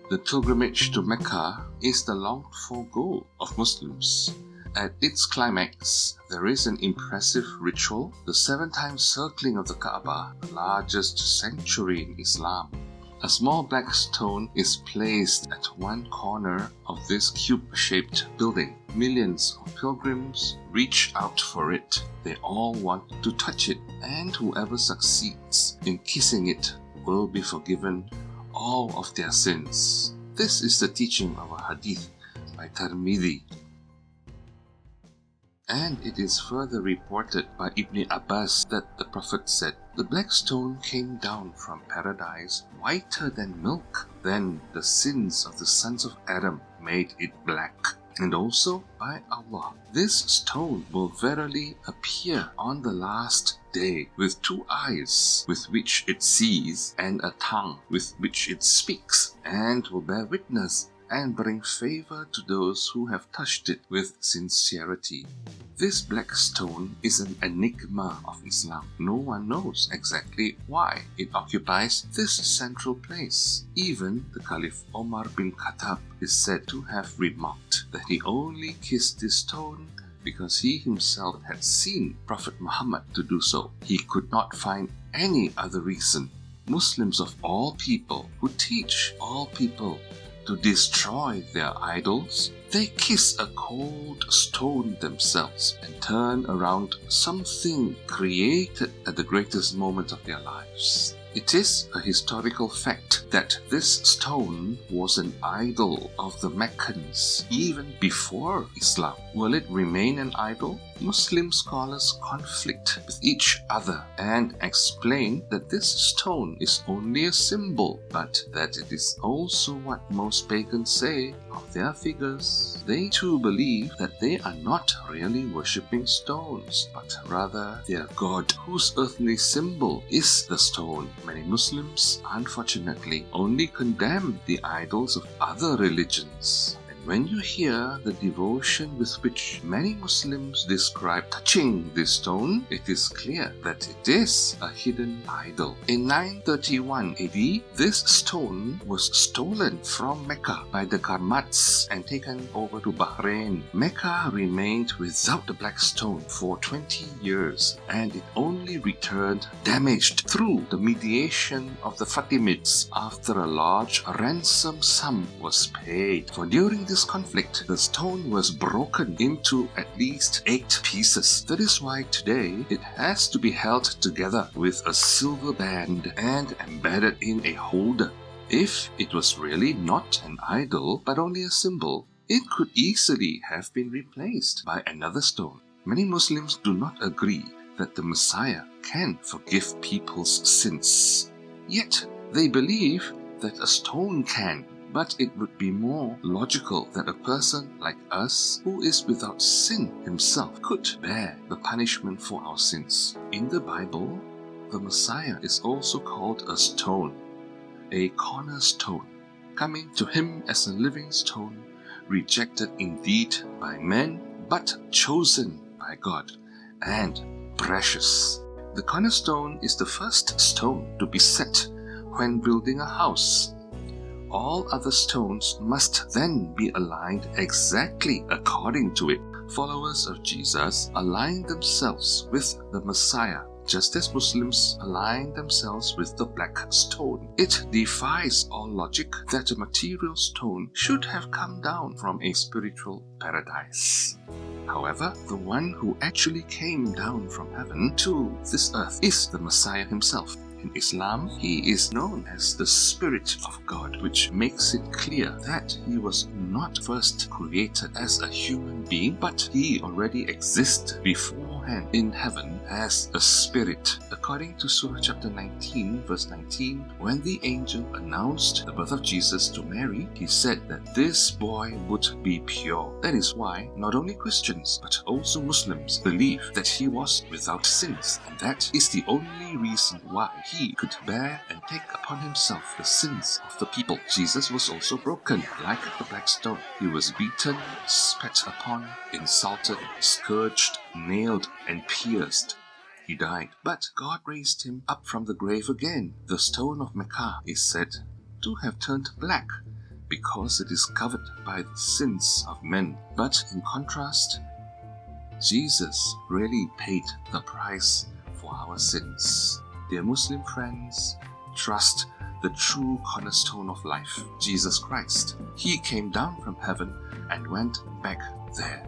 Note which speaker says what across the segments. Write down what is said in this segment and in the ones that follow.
Speaker 1: The pilgrimage to Mecca is the longed-for goal of Muslims. At its climax, there is an impressive ritual, the 7-time circling of the Kaaba, the largest sanctuary in Islam. A small black stone is placed at one corner of this cube-shaped building. Millions of pilgrims reach out for it. They all want to touch it, and whoever succeeds in kissing it will be forgiven all of their sins. This is the teaching of a Hadith by At-Tirmidhi. And it is further reported by Ibn Abbas that the Prophet said, "The black stone came down from paradise whiter than milk. Then the sins of the sons of Adam made it black. And also, by Allah, this stone will verily appear on the last day with 2 eyes with which it sees and a tongue with which it speaks, and will bear witness and bring favor to those who have touched it with sincerity." This black stone is an enigma of Islam. No one knows exactly why it occupies this central place. Even the Caliph Umar ibn Chattab is said to have remarked that he only kissed this stone because he himself had seen Prophet Muhammad to do so. He could not find any other reason. Muslims of all people who teach all people to destroy their idols, they kiss a cold stone themselves and turn around something created at the greatest moment of their lives. It is a historical fact that this stone was an idol of the Meccans even before Islam. Will it remain an idol? Muslim scholars conflict with each other and explain that this stone is only a symbol, but that it is also what most pagans say of their figures. They too believe that they are not really worshipping stones, but rather their God, whose earthly symbol is the stone. Many Muslims, unfortunately, only condemn the idols of other religions. When you hear the devotion with which many Muslims describe touching this stone, it is clear that it is a hidden idol. In 931 AD, this stone was stolen from Mecca by the Karmats and taken over to Bahrain. Mecca remained without the black stone for 20 years, and it only returned damaged through the mediation of the Fatimids after a large ransom sum was paid. For during this conflict, the stone was broken into at least 8 pieces. That is why today it has to be held together with a silver band and embedded in a holder. If it was really not an idol but only a symbol, it could easily have been replaced by another stone. Many Muslims do not agree that the Messiah can forgive people's sins. Yet they believe that a stone can. But it would be more logical that a person like us, who is without sin himself, could bear the punishment for our sins. In the Bible, the Messiah is also called a stone, a cornerstone, coming to him as a living stone, rejected indeed by men, but chosen by God, and precious. The cornerstone is the first stone to be set when building a house. All other stones must then be aligned exactly according to it. Followers of Jesus align themselves with the Messiah, just as Muslims align themselves with the black stone. It defies all logic that a material stone should have come down from a spiritual paradise. However, the one who actually came down from heaven to this earth is the Messiah himself. In Islam, he is known as the Spirit of God, which makes it clear that he was not first created as a human being, but he already existed beforehand in heaven as a spirit. According to Surah chapter 19, verse 19, when the angel announced the birth of Jesus to Mary, he said that this boy would be pure. That is why not only Christians, but also Muslims believe that he was without sins, and that is the only reason why he could bear and take upon himself the sins of the people. Jesus was also broken like the black stone. He was beaten, spat upon, insulted, scourged, nailed, and pierced. He died, but God raised him up from the grave again. The stone of Mecca is said to have turned black because it is covered by the sins of men. But in contrast, Jesus really paid the price for our sins. Dear Muslim friends, trust the true cornerstone of life, Jesus Christ. He came down from heaven and went back there.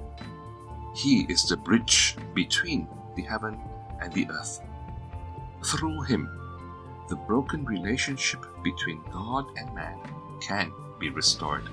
Speaker 1: He is the bridge between the heaven and the earth. Through him, the broken relationship between God and man can be restored.